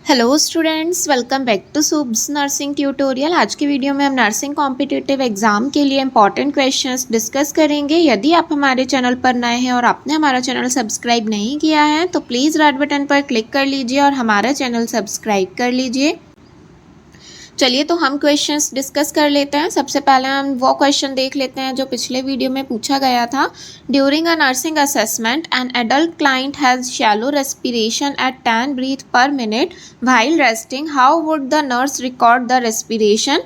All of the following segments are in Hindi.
Hello students, welcome back to Subs nursing tutorial. आज की वीडियो में हम नर्सिंग कॉम्पिटिटिव एग्जाम के लिए इंपॉर्टेंट क्वेश्चंस डिस्कस करेंगे। यदि आप हमारे चैनल पर नए हैं और आपने हमारा चैनल सब्सक्राइब नहीं किया है तो प्लीज़ रेड बटन पर क्लिक कर लीजिए और हमारा चैनल सब्सक्राइब कर लीजिए। चलिए तो हम क्वेश्चंस डिस्कस कर लेते हैं। सबसे पहले हम वो क्वेश्चन देख लेते हैं जो पिछले वीडियो में पूछा गया था। During a nursing assessment an adult client has shallow respiration at 10 breath per minute while resting, how would the nurse record the respiration.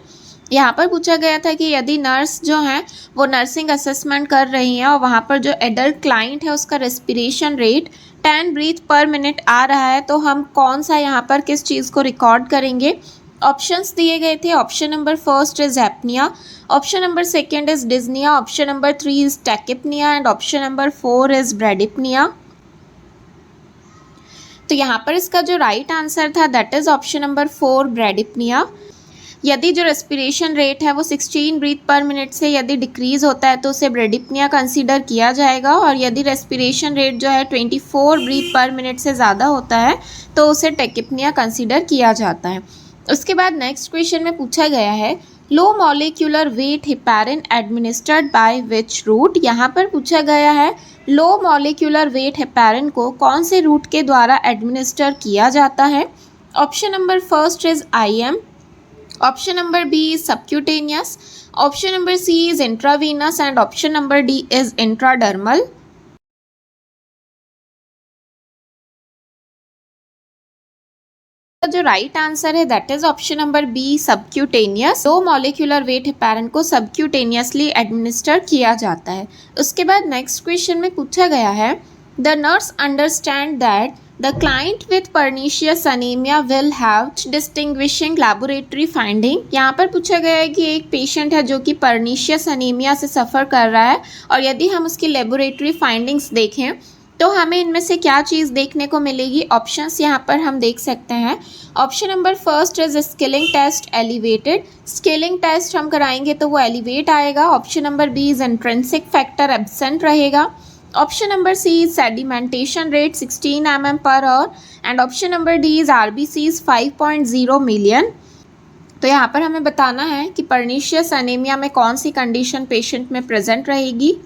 यहाँ पर पूछा गया था कि यदि नर्स जो है वो नर्सिंग असेसमेंट कर रही हैं और वहाँ पर जो एडल्ट क्लाइंट है उसका respiration rate 10 breath per minute आ रहा है तो हम कौन सा यहाँ पर किस चीज़ को रिकॉर्ड करेंगे। ऑप्शंस दिए गए थे। Option number first is apnoea, option number second is dyspnoea, option number 3 is tachypnoea and option number 4 is bradypnoea. तो यहाँ पर इसका जो राइट आंसर था that is option number 4 bradypnoea. यदि जो रेस्पिरेशन रेट है वो 16 ब्रीथ पर मिनट से यदि डिक्रीज होता है तो उसे ब्रेडिपनिया कंसीडर किया जाएगा, और यदि रेस्पिरेशन रेट जो है 24 ब्रीथ पर मिनट से ज़्यादा होता है तो उसे टैकिपनिया कंसीडर किया जाता है। उसके बाद नेक्स्ट क्वेश्चन में पूछा गया है low molecular weight heparin administered by which route. यहाँ पर पूछा गया है लो मॉलिक्यूलर वेट हेपारिन को कौन से रूट के द्वारा एडमिनिस्टर किया जाता है। Option number first is IM, option number B is subcutaneous, option number C is intravenous and option number D is intradermal. जो राइट आंसर है that is option number B subcutaneous. Low molecular weight heparin को सबक्यूटेनियसली एडमिनिस्टर किया जाता है। उसके बाद नेक्स्ट क्वेश्चन में पूछा गया है the nurse understand that the client with pernicious anaemia will have distinguishing laboratory finding. यहाँ पर पूछा गया है कि एक पेशेंट है जो कि पर्नीशियस अनीमिया से सफ़र कर रहा है और यदि हम उसकी लेबोरेटरी फाइंडिंग्स देखें तो हमें इनमें से क्या चीज़ देखने को मिलेगी। ऑप्शंस यहाँ पर हम देख सकते हैं। Option number first is Schilling test elevated, Schilling test हम कराएंगे तो वो एलिवेट आएगा। Option number B is intrinsic factor absent रहेगा। Option number C is sedimentation rate 16 mm per hour and option number D is RBC is 5.0 million. तो यहाँ पर हमें बताना है कि पर्नीशियस अनीमिया में कौन सी कंडीशन पेशेंट में प्रेजेंट रहेगी।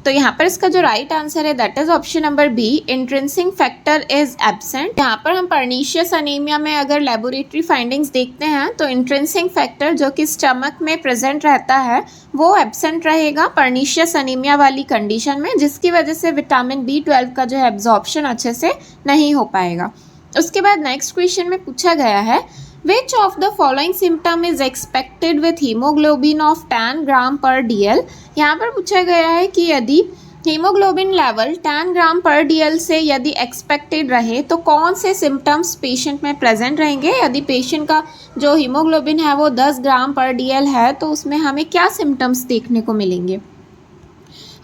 तो यहाँ पर इसका जो राइट आंसर है that is option number B intrinsic factor is absent. यहाँ पर हम पर्नीशियस अनीमिया में अगर लेबोरेटरी फाइंडिंग्स देखते हैं तो इंट्रिंसिक फैक्टर जो कि स्टमक में प्रेजेंट रहता है वो एब्सेंट रहेगा पर्नीशियस अनीमिया वाली कंडीशन में, जिसकी वजह से विटामिन B12 का जो है एब्जॉर्प्शन अच्छे से नहीं हो पाएगा। उसके बाद नेक्स्ट क्वेश्चन में पूछा गया है Which of the following symptom is expected with hemoglobin of 10 ग्राम पर DL। यहाँ पर पूछा गया है कि यदि हीमोग्लोबिन लेवल 10 ग्राम पर DL से यदि एक्सपेक्टेड रहे तो कौन से सिम्टम्स पेशेंट में प्रेजेंट रहेंगे। यदि पेशेंट का जो हीमोग्लोबिन है वो 10 ग्राम पर DL है तो उसमें हमें क्या सिम्टम्स देखने को मिलेंगे।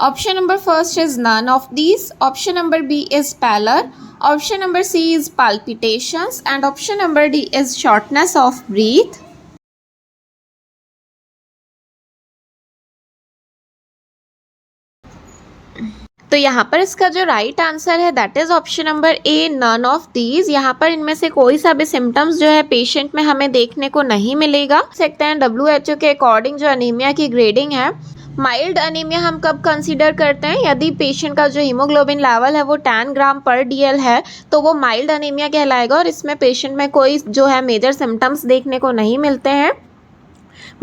Option number first is none of these, option number B is pallor, option number C is palpitations and option number D is shortness of breath। तो यहाँ पर इसका जो राइट आंसर है that is option number A none of these. यहाँ पर इनमें से कोई सा भी सिम्टम्स जो है पेशेंट में हमें देखने को नहीं मिलेगा। सकते हैं WHO के अकॉर्डिंग जो अनीमिया की ग्रेडिंग है, माइल्ड अनीमिया हम कब कंसीडर करते हैं, यदि पेशेंट का जो हीमोग्लोबिन लेवल है वो 10 ग्राम पर DL है तो वो माइल्ड अनीमिया कहलाएगा और इसमें पेशेंट में कोई जो है मेजर सिम्टम्स देखने को नहीं मिलते हैं।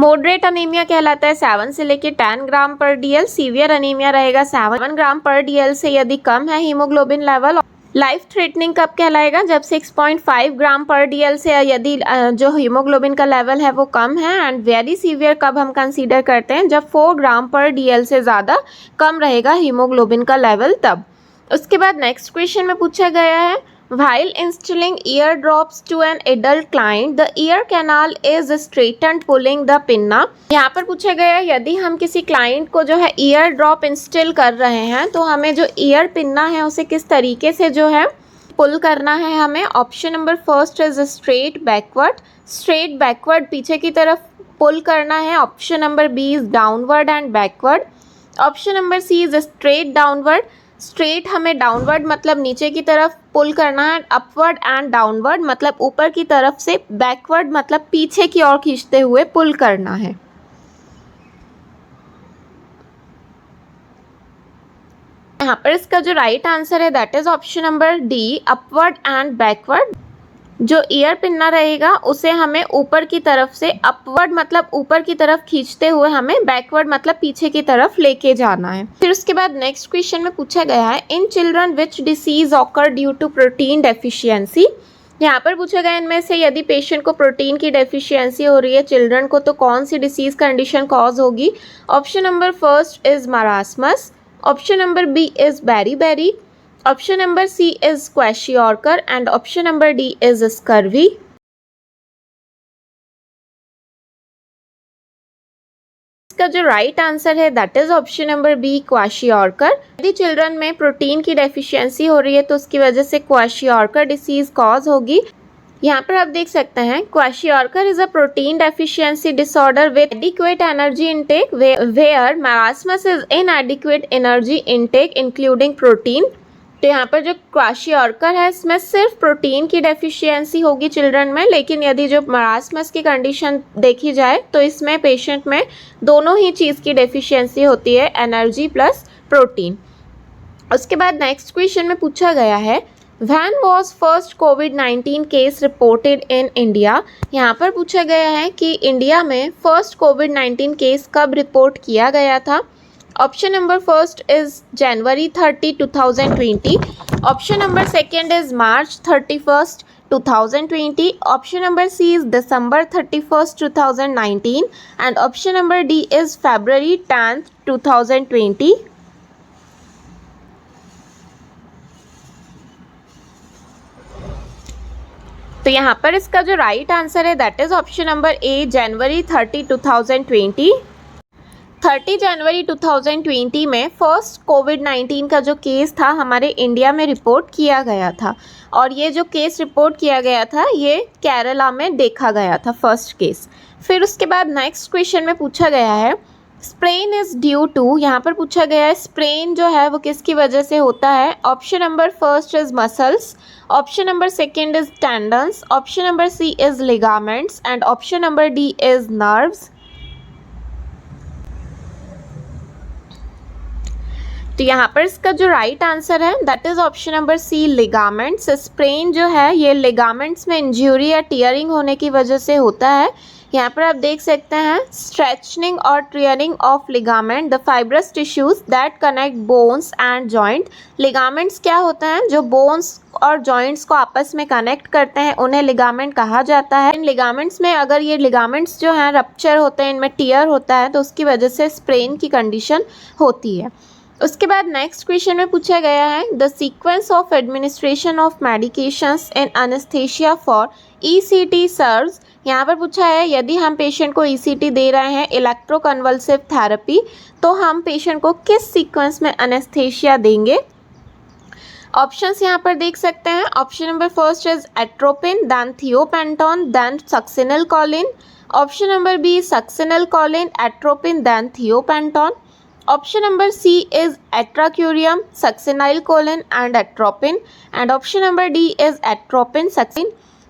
मॉडरेट अनीमिया कहलाता है 7 से लेके 10 ग्राम पर DL। सीवियर अनीमिया रहेगा 7 ग्राम पर DL से यदि कम है हीमोग्लोबिन लेवल। लाइफ थ्रेटनिंग कब कहलाएगा, जब 6.5 ग्राम पर DL से यदि जो हीमोग्लोबिन का लेवल है वो कम है। एंड वेरी सीवियर कब हम कंसीडर करते हैं, जब 4 ग्राम पर DL से ज़्यादा कम रहेगा हीमोग्लोबिन का लेवल तब। उसके बाद नेक्स्ट क्वेश्चन में पूछा गया है While instilling ear drops to an adult client, the ear canal is straightened pulling the pinna। यहाँ पर पूछा गया है यदि हम किसी क्लाइंट को जो है ईयर ड्रॉप इंस्टिल कर रहे हैं तो हमें जो ईयर पिन्ना है उसे किस तरीके से जो है पुल करना है हमें। Option number first is straight backward पीछे की तरफ पुल करना है। Option number B is downward and backward. Option number C is straight downward. Straight हमें डाउनवर्ड मतलब नीचे की तरफ पुल करना है, अपवर्ड एंड डाउनवर्ड मतलब ऊपर की तरफ से, बैकवर्ड मतलब पीछे की ओर खींचते हुए पुल करना है। यहाँ पर इसका जो राइट आंसर है that is option number D, upward and backward. जो ईयर पिन्ना रहेगा उसे हमें ऊपर की तरफ से, अपवर्ड मतलब ऊपर की तरफ खींचते हुए हमें बैकवर्ड मतलब पीछे की तरफ लेके जाना है। फिर उसके बाद नेक्स्ट क्वेश्चन में पूछा गया है in children which disease occur due to protein deficiency. यहाँ पर पूछा गया इनमें से यदि पेशेंट को प्रोटीन की डेफिशिएंसी हो रही है चिल्ड्रन को, तो कौन सी डिसीज कंडीशन कॉज होगी। Option number first is marasmus, option number B is beri, option number C is kwashiorkor and option number D is scurvy. इसका जो राइट आंसर है that is option number B, kwashiorkor. यदि चिल्ड्रन में प्रोटीन की डेफिशिएंसी हो रही है तो उसकी वजह से क्वेशियोर्कर डिसीज कॉज होगी। यहाँ पर आप देख सकते हैं kwashiorkor is a protein deficiency disorder with adequate energy intake where marasmus is inadequate energy intake including protein. तो यहाँ पर जो क्वेशियोर्कर है इसमें सिर्फ प्रोटीन की डेफिशिएंसी होगी चिल्ड्रन में, लेकिन यदि जो मरासमस की कंडीशन देखी जाए तो इसमें पेशेंट में दोनों ही चीज़ की डेफिशिएंसी होती है, एनर्जी प्लस प्रोटीन। उसके बाद नेक्स्ट क्वेश्चन में पूछा गया है व्हेन वॉज फर्स्ट कोविड-19 केस रिपोर्टेड इन इंडिया। यहाँ पर पूछा गया है कि इंडिया में फर्स्ट कोविड-19 केस कब रिपोर्ट किया गया था। Option number first is January 30, 2020, option number second is March 31st, 2020, option number C is December 31st, 2019 and option number D is February 10th, 2020। तो यहाँ पर इसका जो राइट आंसर है that is option number A, January 30, 2020। 30 जनवरी 2020 में फर्स्ट कोविड-19 का जो केस था हमारे इंडिया में रिपोर्ट किया गया था, और ये जो केस रिपोर्ट किया गया था ये केरला में देखा गया था फर्स्ट केस। फिर उसके बाद नेक्स्ट क्वेश्चन में पूछा गया है स्प्रेन इज़ ड्यू टू। यहाँ पर पूछा गया है स्प्रेन जो है वो किसकी वजह से होता है। Option number first is muscles, option number second is tendons, option number C is ligaments and option number D is nerves. तो यहाँ पर इसका जो राइट आंसर है that is option number C, ligaments. Sprain जो है ये लिगामेंट्स में इंजरी या टीयरिंग होने की वजह से होता है। यहाँ पर आप देख सकते हैं स्ट्रेचनिंग और tearing of ligament the fibrous tissues that connect bones and joint. Ligaments क्या होते हैं, जो बोन्स और जॉइंट्स को आपस में कनेक्ट करते हैं, उन्हें लिगामेंट कहा जाता है। इन लिगामेंट्स में अगर ये लिगामेंट्स जो हैं रप्चर होते हैं, इनमें टीयर होता है, तो उसकी वजह से स्प्रेन की कंडीशन होती है। उसके बाद नेक्स्ट क्वेश्चन में पूछा गया है the sequence of administration of medications in anaesthesia for ECT serves. यहाँ पर पूछा है यदि हम पेशेंट को ECT दे रहे हैं, इलेक्ट्रोकन्वल्सिव थेरेपी, तो हम पेशेंट को किस सीक्वेंस में एनेस्थीसिया देंगे। ऑप्शंस यहाँ पर देख सकते हैं। Option number first is atropine, then thiopentone, then succinylcholine, option number B succinylcholine, atropine, then thiopentone, option number C is atracurium, succinylcholine and atropine and option number D is atropine,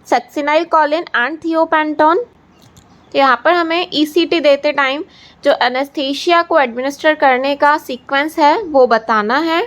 succinylcholine and thiopenton। तो यहाँ पर हमें ECT देते टाइम जो एनेस्थीसिया को एडमिनिस्टर करने का सीक्वेंस है वो बताना है।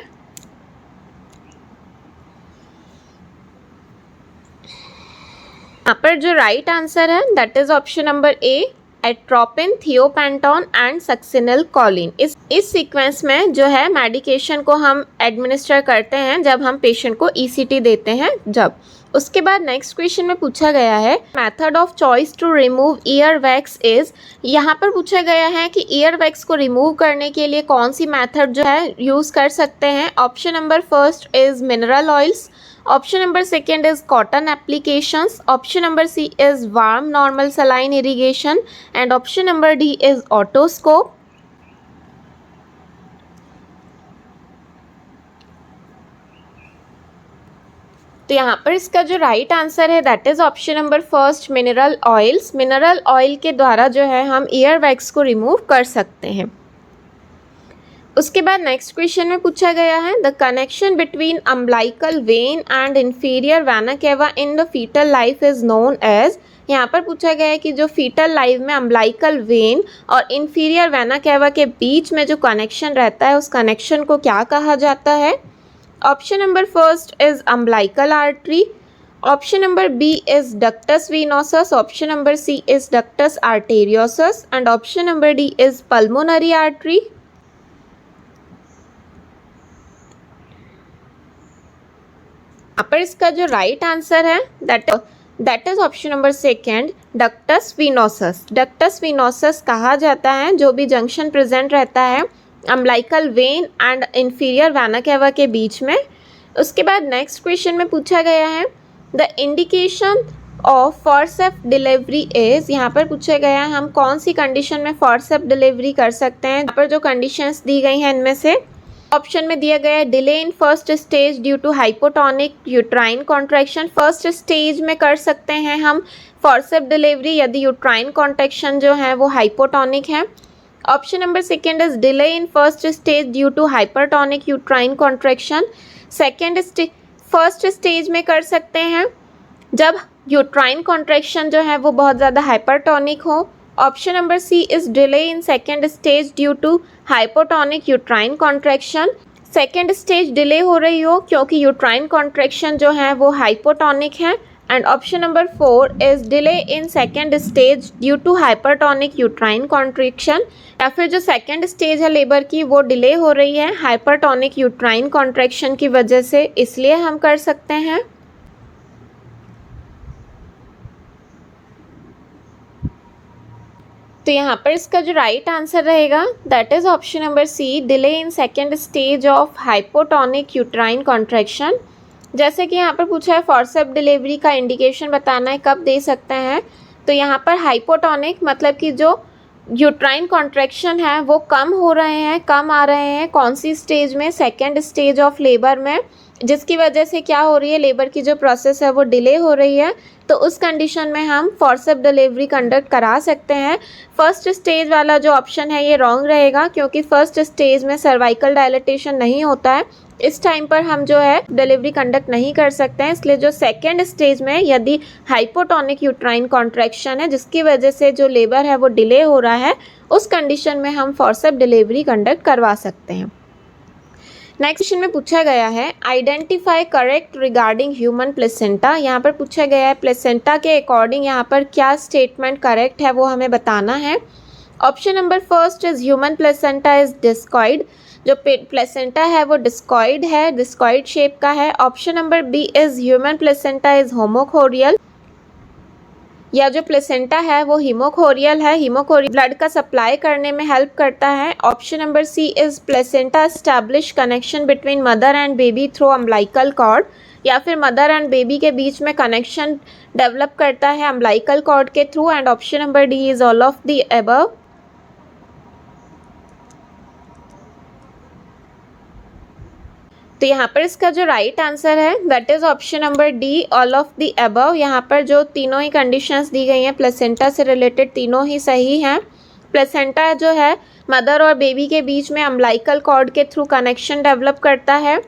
यहाँ पर जो राइट आंसर है that is option number A, atropine, thiopentone and succinylcholine. इस सीक्वेंस में जो है मेडिकेशन को हम एडमिनिस्टर करते हैं जब हम पेशेंट को ECT देते हैं जब। उसके बाद नेक्स्ट क्वेश्चन में पूछा गया है method of choice to remove ear wax is. यहाँ पर पूछा गया है कि ईयर वैक्स को रिमूव करने के लिए कौन सी मेथड जो है यूज़ कर सकते हैं। Option number first is mineral oils, option number second is cotton applications, option number C is warm normal saline irrigation and option number D is otoscope. तो यहाँ पर इसका जो राइट आंसर है that is option number first, mineral oils. Mineral oil के द्वारा जो है हम ईयर वैक्स को रिमूव कर सकते हैं। उसके बाद नेक्स्ट क्वेश्चन में पूछा गया है the connection between umbilical vein and inferior vena cava in the fetal life is known as. यहाँ पर पूछा गया है कि जो फीटल लाइफ में अम्बलाइकल वेन और इंफीरियर वेना केवा के बीच में जो कनेक्शन रहता है उस कनेक्शन को क्या कहा जाता है। Option number first is umbilical artery, option number B is ductus venosus, option number C is ductus arteriosus and option number D is pulmonary artery. यहाँ पर इसका जो राइट आंसर है that is option number second ductus venosus. Ductus venosus कहा जाता है जो भी जंक्शन प्रेजेंट रहता है umbilical vein and inferior vena cava के बीच में। उसके बाद नेक्स्ट क्वेश्चन में पूछा गया है the indication of forceps delivery is. यहाँ पर पूछा गया है हम कौन सी कंडीशन में फॉरसेप्ट डिलीवरी कर सकते हैं। यहाँ पर जो कंडीशंस दी गई हैं इनमें से ऑप्शन में दिया गया है delay in first stage due to hypotonic uterine contraction. First stage में कर सकते हैं हम फॉरसेप्ट डिलीवरी यदि यूट्राइन कॉन्ट्रैक्शन जो है वो हाइपोटोनिक है। Option number second is delay in first stage due to hypertonic uterine contraction. First stage में कर सकते हैं जब यूट्राइन कॉन्ट्रैक्शन जो है वो बहुत ज़्यादा हाइपरटोनिक हो। Option number C is delay in second stage due to hypotonic uterine contraction. Second stage delay हो रही हो क्योंकि यूट्राइन कॉन्ट्रैक्शन जो है वो हाइपोटोनिक है। And option number four is delay in second stage due to hypertonic uterine contraction, या फिर जो सेकेंड स्टेज है लेबर की वो डिले हो रही है हाइपरटोनिक यूट्राइन कॉन्ट्रैक्शन की वजह से, इसलिए हम कर सकते हैं। तो यहाँ पर इसका जो राइट आंसर रहेगा that is option number C delay in second stage of hypotonic uterine contraction. जैसे कि यहाँ पर पूछा है फॉरसेप्ट डिलीवरी का इंडिकेशन बताना है कब दे सकते हैं, तो यहाँ पर हाइपोटोनिक मतलब कि जो यूट्राइन कॉन्ट्रैक्शन है वो कम हो रहे हैं, कम आ रहे हैं कौन सी स्टेज में, सेकेंड स्टेज ऑफ लेबर में, जिसकी वजह से क्या हो रही है लेबर की जो प्रोसेस है वो डिले हो रही है। तो उस कंडीशन में हम फॉरसेप्ट डिलीवरी कंडक्ट करा सकते हैं। फर्स्ट स्टेज वाला जो ऑप्शन है ये रॉन्ग रहेगा क्योंकि फर्स्ट स्टेज में सर्वाइकल डायलेटेशन नहीं होता है, इस टाइम पर हम जो है डिलीवरी कंडक्ट नहीं कर सकते हैं। इसलिए जो सेकेंड स्टेज में यदि हाइपोटोनिक यूट्राइन कॉन्ट्रैक्शन है जिसकी वजह से जो लेबर है वो डिले हो रहा है, उस कंडीशन में हम फॉरसेप्ट डिलीवरी कंडक्ट करवा सकते हैं। नेक्स्ट क्वेश्चन में पूछा गया है identify correct regarding human placenta. यहाँ पर पूछा गया है प्लेसेंटा के अकॉर्डिंग यहाँ पर क्या स्टेटमेंट करेक्ट है वो हमें बताना है। Option number first is human placenta is discoid. जो प्लेसेंटा है वो डिस्कॉइड है, डिस्कॉइड शेप का है। Option number B is human placenta is haemochorial, या जो प्लेसेंटा है वो हीमोकोरियल है, हीमोकोरियल ब्लड का सप्लाई करने में हेल्प करता है। Option number C is placenta establish connection between mother and baby through umbilical cord, या फिर मदर एंड बेबी के बीच में कनेक्शन डेवलप करता है अम्बलाइकल कॉर्ड के through. And option number D is all of the above. तो यहाँ पर इसका जो राइट आंसर है that is option number D all of the above. यहाँ पर जो तीनों ही कंडीशंस दी गई हैं प्लेसेंटा से रिलेटेड तीनों ही सही हैं। प्लेसेंटा जो है मदर और बेबी के बीच में अम्बलाइकल कॉर्ड के थ्रू कनेक्शन डेवलप करता है।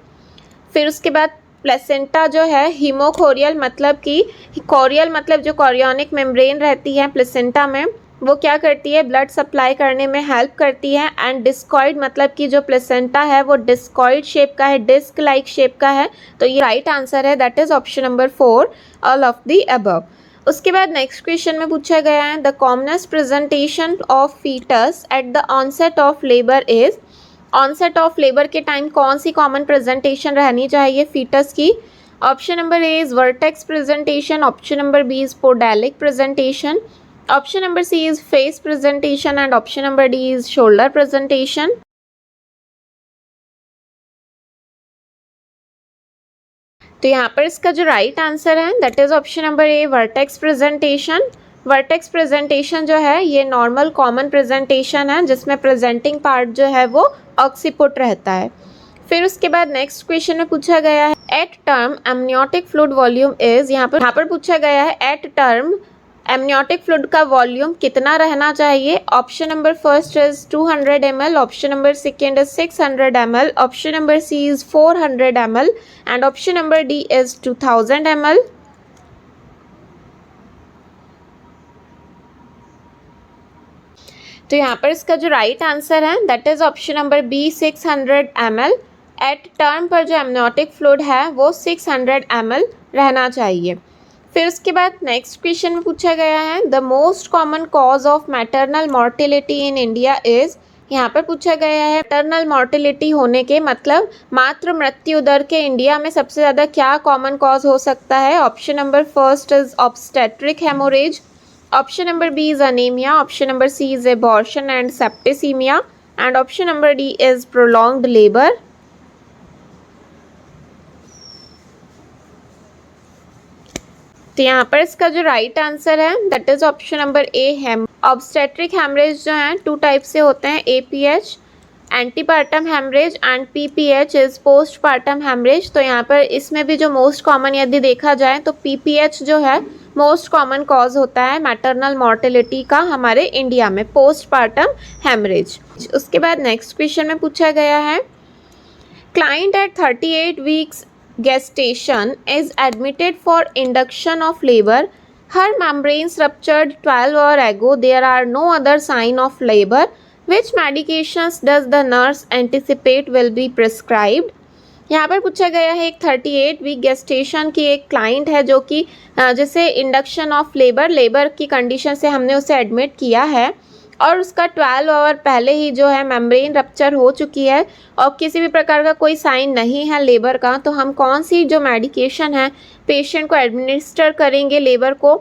फिर उसके बाद प्लेसेंटा जो है हीमोकोरियल मतलब कि कोरियल मतलब जो कोरियोनिक मेम्ब्रेन रहती है प्लेसेंटा में वो क्या करती है ब्लड सप्लाई करने में हेल्प करती है। एंड डिस्कॉइड मतलब कि जो प्लेसेंटा है वो डिस्कॉइड शेप का है, डिस्क लाइक शेप का है। तो ये राइट आंसर है that is option number four all of the above. उसके बाद नेक्स्ट क्वेश्चन में पूछा गया है the commonest presentation of foetus at the onset of labour is. Onset of labour के टाइम कौन सी कॉमन प्रेजेंटेशन रहनी चाहिए फीटस की। Option number A is vertex presentation, option number B is podalic presentation, option number C is face presentation and option number D is shoulder presentation. तो यहाँ पर इसका जो राइट आंसर है that is option number A vertex presentation. Vertex presentation जो है ये नॉर्मल कॉमन प्रेजेंटेशन है जिसमें प्रेजेंटिंग पार्ट जो है वो ऑक्सीपुट रहता है। फिर उसके बाद नेक्स्ट क्वेश्चन में पूछा गया है at term amniotic fluid volume is. यहाँ पर पूछा गया है एट टर्म एमनियोटिक फ्लूइड का वॉल्यूम कितना रहना चाहिए? Option number first is 200 ml, option number second is 600 ml, option number C is 400 ml and option number D is 2000 ml. तो यहाँ पर इसका जो राइट आंसर है that is option number B 600 ml. At term पर जो एमनियोटिक फ्लूइड है वो 600 ml रहना चाहिए. फिर उसके बाद नेक्स्ट क्वेश्चन में पूछा गया है the most common cause of maternal mortality in India is. यहाँ पर पूछा गया है मैटरनल मॉर्टेलिटी होने के मतलब मातृ मृत्यु दर के इंडिया में सबसे ज़्यादा क्या कॉमन कॉज हो सकता है? Option number first is obstetric hemorrhage, option number B is anemia, option number C is abortion and septicemia and option number D is prolonged labour. तो यहाँ पर इसका जो राइट आंसर है that is option number A obstetric hemorrhage जो हैं टू टाइप से होते हैं, APH antepartum hemorrhage and PPH is post partum hemorrhage. तो यहाँ पर इसमें भी जो मोस्ट कॉमन यदि देखा जाए तो पीपीएच जो है मोस्ट कॉमन कॉज होता है मैटरनल मॉर्टेलिटी का हमारे इंडिया में, पोस्ट पार्टम हेमरेज. उसके बाद नेक्स्ट क्वेश्चन में पूछा गया है client at 38 weeks gestation is admitted for induction of labor. Her membranes ruptured 12 hours ago. There are no other sign of labor. Which medications does the nurse anticipate will be prescribed? यहाँ पर पूछा गया है एक 38 वीक गेस्टेशन की एक क्लाइंट है जो कि जिसे इंडक्शन ऑफ लेबर की कंडीशन से हमने उसे एडमिट किया है और उसका 12 आवर पहले ही जो है मेम्ब्रेन रप्चर हो चुकी है और किसी भी प्रकार का कोई साइन नहीं है लेबर का. तो हम कौन सी जो मेडिकेशन है पेशेंट को एडमिनिस्टर करेंगे लेबर को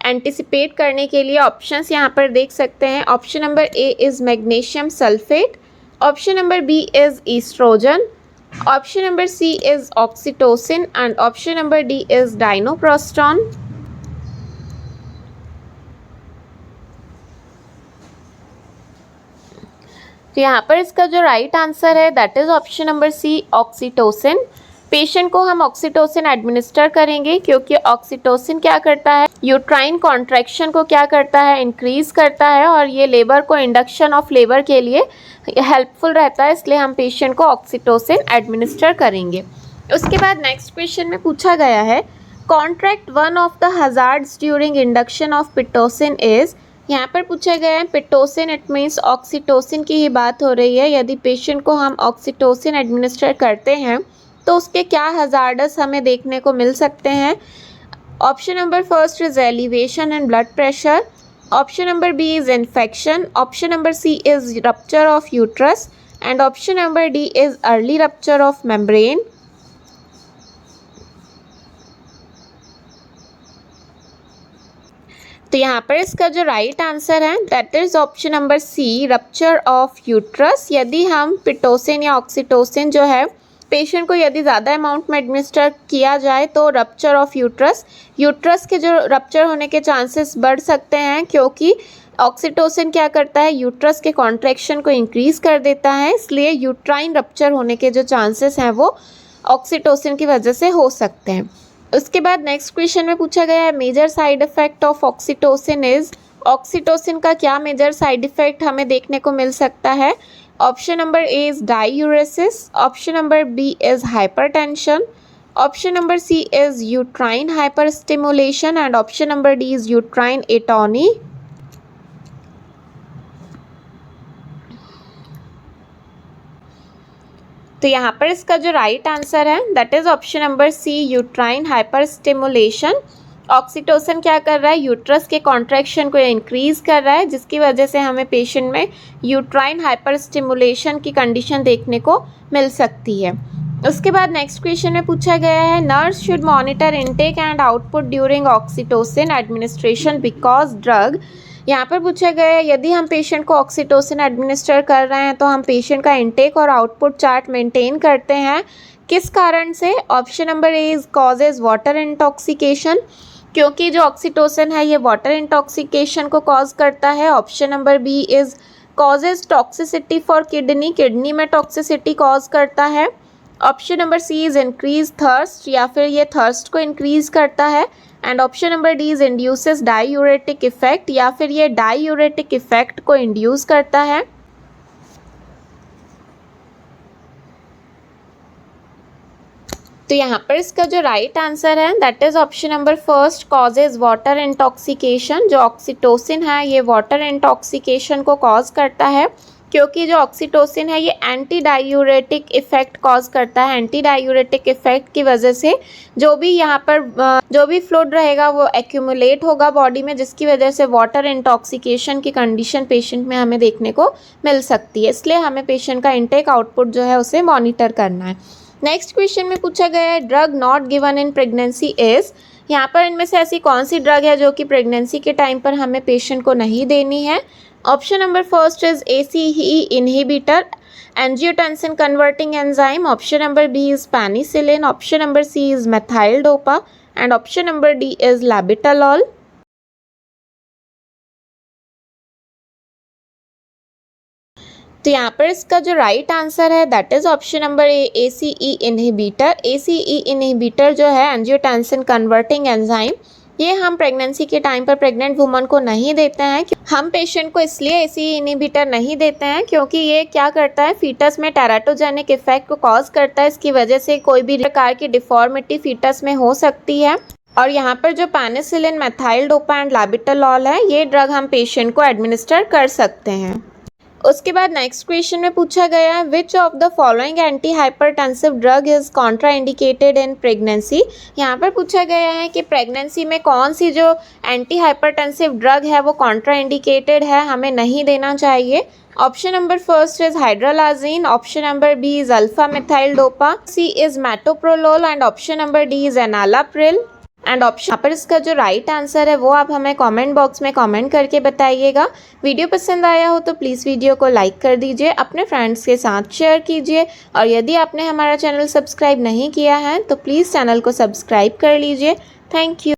एंटिसिपेट करने के लिए? ऑप्शंस यहाँ पर देख सकते हैं. Option number A is magnesium sulphate, option number B is oestrogen, option number C is oxytocin and option number D is dinoprostone. तो यहाँ पर इसका जो राइट आंसर है that is option number C oxytocin. Patient को हम ऑक्सीटोसिन एडमिनिस्टर करेंगे क्योंकि ऑक्सीटोसिन क्या करता है, यूट्राइन कॉन्ट्रैक्शन को क्या करता है, इंक्रीज़ करता है और ये लेबर को इंडक्शन ऑफ लेबर के लिए हेल्पफुल रहता है, इसलिए हम पेशेंट को ऑक्सीटोसिन एडमिनिस्टर करेंगे. उसके बाद नेक्स्ट क्वेश्चन में पूछा गया है contract one of the hazards during induction of Pitocin is. यहाँ पर पूछा गया है पिटोसिन, इट मीन्स ऑक्सीटोसिन की ही बात हो रही है. यदि पेशेंट को हम ऑक्सीटोसिन एडमिनिस्टर करते हैं तो उसके क्या हजार्डस हमें देखने को मिल सकते हैं? Option number first is elevation in blood pressure, option number B is infection, option number C is rupture of uterus and option number D is early rupture of membrane. तो यहाँ पर इसका जो राइट आंसर है that is option number C rupture of uterus. यदि हम पिटोसिन या ऑक्सीटोसिन जो है पेशेंट को यदि ज़्यादा अमाउंट में एडमिनिस्टर किया जाए तो रप्चर ऑफ यूट्रस के जो रप्चर होने के चांसेस बढ़ सकते हैं क्योंकि ऑक्सीटोसिन क्या करता है, यूट्रस के कॉन्ट्रैक्शन को इंक्रीज़ कर देता है, इसलिए यूट्राइन रप्चर होने के जो चांसेस हैं वो ऑक्सीटोसिन की वजह से हो सकते हैं. उसके बाद नेक्स्ट क्वेश्चन में पूछा गया है major side effect of oxytocin is. Oxytocin का क्या मेजर साइड इफ़ेक्ट हमें देखने को मिल सकता है? Option number A is diuresis, option number B is hypertension, option number C is uterine hyper stimulation and option number D is uterine atony. तो यहाँ पर इसका जो राइट आंसर है that is option number C uterine hyper stimulation. Oxytocin क्या कर रहा है, यूट्रस के कॉन्ट्रैक्शन को इंक्रीज़ कर रहा है जिसकी वजह से हमें पेशेंट में यूट्राइन हाइपर स्टिमुलेशन की कंडीशन देखने को मिल सकती है. उसके बाद नेक्स्ट क्वेश्चन में पूछा गया है nurse should monitor intake and output during oxytocin administration because drug. यहाँ पर पूछा गया है यदि हम पेशेंट को ऑक्सीटोसिन एडमिनिस्टर कर रहे हैं तो हम पेशेंट का इनटेक और आउटपुट चार्ट मेंटेन करते हैं, किस कारण से? Option number A is causes water intoxication, क्योंकि जो ऑक्सीटोसिन है ये वाटर इंटॉक्सिकेशन को कॉज करता है. Option number B is causes toxicity for kidney में टॉक्सिसिटी कॉज करता है. Option number C is increase thirst, या फिर ये थर्स्ट को इंक्रीज करता है। And option number D is induces diuretic effect, या फिर ये डाईयूरेटिक इफेक्ट को इंड्यूस करता है। तो यहाँ पर इसका जो राइट आंसर है that is option number first, causes water intoxication. जो ऑक्सीटोसिन है ये वाटर इंटॉक्सिकेशन को कॉज करता है, क्योंकि जो ऑक्सीटोसिन है ये एंटी डायूरेटिक इफेक्ट कॉज करता है। एंटी डायूरेटिक इफेक्ट की वजह से जो भी यहाँ पर जो भी फ्लूइड रहेगा वो एक्यूमुलेट होगा बॉडी में, जिसकी वजह से वाटर इंटॉक्सिकेशन की कंडीशन पेशेंट में हमें देखने को मिल सकती है। इसलिए हमें पेशेंट का इनटेक आउटपुट जो है उसे मॉनिटर करना है। नेक्स्ट क्वेश्चन में पूछा गया है drug not given in pregnancy is. यहाँ पर इनमें से ऐसी कौन सी ड्रग है जो कि प्रेगनेंसी के टाइम पर हमें पेशेंट को नहीं देनी है। Option number first is ACE inhibitor, angiotensin converting enzyme. Option number B is penicillin. Option number C is methyldopa and option number D is labetalol. तो यहाँ पर इसका जो राइट आंसर है that is option number A, ACE inhibitor. ACE inhibitor जो है एंजियोटेंसिन कन्वर्टिंग एंजाइम, ये हम प्रेगनेंसी के टाइम पर प्रेग्नेंट वुमन को नहीं देते हैं। हम पेशेंट को इसलिए ACE इनहिबिटर नहीं देते हैं क्योंकि ये क्या करता है, फीटस में टेराटोजेनिक इफेक्ट को कॉज करता है। इसकी वजह से कोई भी प्रकार की डिफॉर्मिटी फीटस में हो सकती है। और यहाँ पर जो पेनिसिलिन, मेथाइल डोपा एंड लैबिटालॉल है ये ड्रग हम पेशेंट को एडमिनिस्टर कर सकते हैं। उसके बाद नेक्स्ट क्वेश्चन में पूछा गया है which of the following anti hypertensive drug is contraindicated in pregnancy. यहाँ पर पूछा गया है कि प्रेगनेंसी में कौन सी जो एंटी हाइपरटेंसिव ड्रग है वो कॉन्ट्राइंडिकेटेड है, हमें नहीं देना चाहिए। Option number first is hydralazine. Option number B is alpha methyl dopa. C is metoprolol and option number D is enalapril. And option यहाँ पर इसका जो राइट आंसर है वो आप हमें कमेंट बॉक्स में कमेंट करके बताइएगा। वीडियो पसंद आया हो तो प्लीज़ वीडियो को लाइक कर दीजिए, अपने फ्रेंड्स के साथ शेयर कीजिए, और यदि आपने हमारा चैनल सब्सक्राइब नहीं किया है तो प्लीज़ चैनल को सब्सक्राइब कर लीजिए। Thank you.